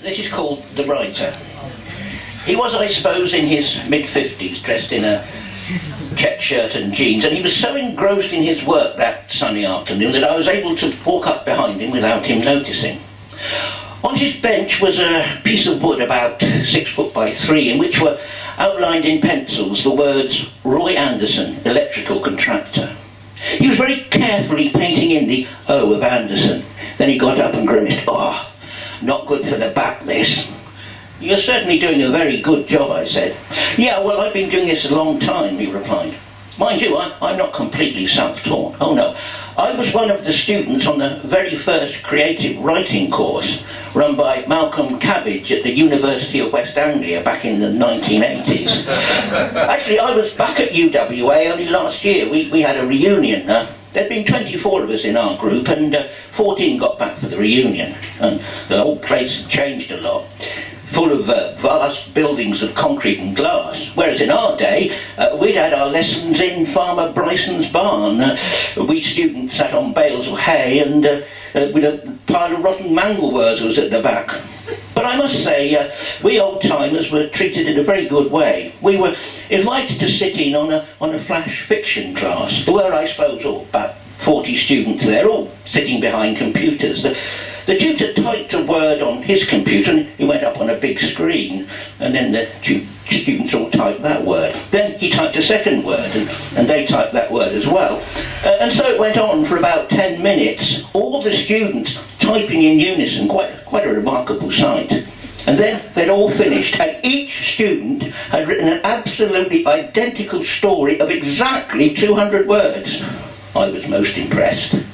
This is called The Writer. He was, I suppose, in his mid-50s, dressed in a check shirt and jeans, and he was so engrossed in his work that sunny afternoon that I was able to walk up behind him without him noticing. On his bench was a piece of wood about 6 foot by 3, in which were outlined in pencils the words Roy Anderson, electrical contractor. He was very carefully painting in the O of Anderson. Then he got up and grimaced. "Oh, not good for the back, this." "You're certainly doing a very good job," I said. "Yeah, well, I've been doing this a long time," he replied. "Mind you, I'm not completely self-taught. Oh no, I was one of the students on the very first creative writing course run by Malcolm Cabbage at the University of West Anglia back in the 1980s. Actually, I was back at UWA only last year. We had a reunion. There'd been 24 of us in our group, and 14 got back for the reunion. And the whole place had changed a lot, full of vast buildings of concrete and glass. Whereas in our day, we'd had our lessons in Farmer Bryson's barn. We students sat on bales of hay and with a pile of rotten mangelwurzels at the back. But I must say, we old-timers were treated in a very good way. We were invited to sit in on a flash fiction class. There were, I suppose, about 40 students there, all sitting behind computers. The tutor typed a word on his computer and it went up on a big screen, and then the students all typed that word. Then he typed a second word and they typed that word as well. And so it went on for about 10 minutes, all the students typing in unison, quite a remarkable sight. And then they'd all finished, and each student had written an absolutely identical story of exactly 200 words. I was most impressed. It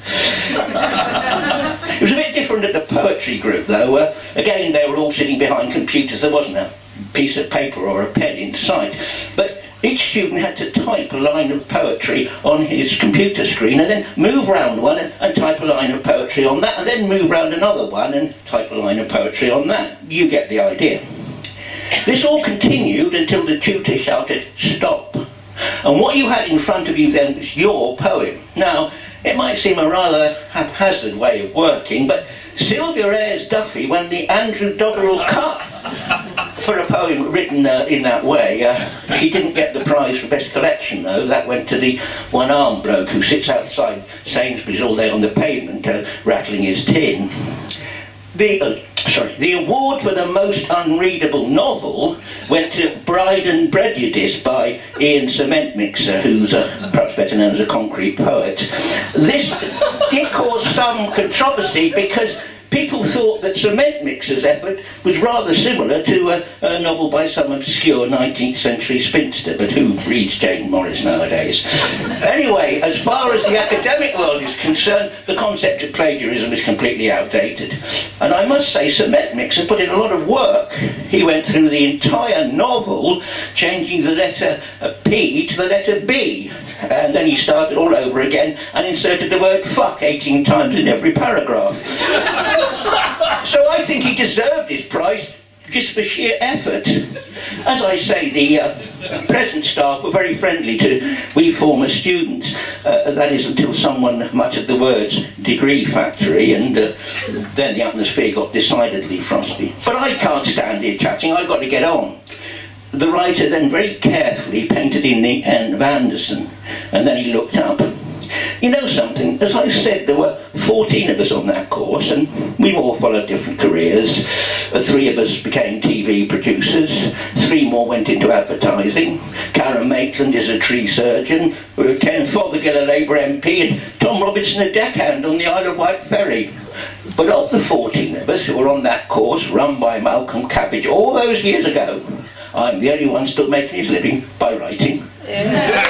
was a bit different at the poetry group, though. Again, they were all sitting behind computers. There wasn't a piece of paper or a pen in sight. But each student had to type a line of poetry on his computer screen and then move round one and type a line of poetry on that, and then move round another one and type a line of poetry on that. You get the idea. This all continued until the tutor shouted, "Stop." And what you had in front of you then was your poem. Now, it might seem a rather haphazard way of working, but Sylvia Ayres Duffy won the Andrew Doggerel Cup for a poem written in that way. She didn't get the prize for best collection, though. That went to the one-armed bloke who sits outside Sainsbury's all day on the pavement rattling his tin. The award for the most unreadable novel went to Bride and Prejudice by Ian Cement Mixer, who's perhaps better known as a concrete poet. This did cause some controversy because people thought that Cement Mixer's effort was rather similar to a novel by some obscure 19th century spinster, but who reads Jane Morris nowadays? Anyway, as far as the academic world is concerned, the concept of plagiarism is completely outdated. And I must say, Cement Mixer put in a lot of work. He went through the entire novel, changing the letter P to the letter B. And then he started all over again and inserted the word fuck 18 times in every paragraph. So I think he deserved his prize just for sheer effort. As I say, the present staff were very friendly to we former students. That is, until someone muttered the words degree factory, and then the atmosphere got decidedly frosty. But I can't stand here chatting, I've got to get on. The writer then very carefully painted in the N of Anderson, and then he looked up. You know something, as I said, there were 14 of us on that course, and we all followed different careers. 3 of us became TV producers, 3 more went into advertising. Karen Maitland is a tree surgeon, Ken Fothergill a Labour MP, and Tom Robinson a deckhand on the Isle of Wight ferry. But of the 14 of us who were on that course, run by Malcolm Cabbage all those years ago, I'm the only one still making his living by writing. Yeah.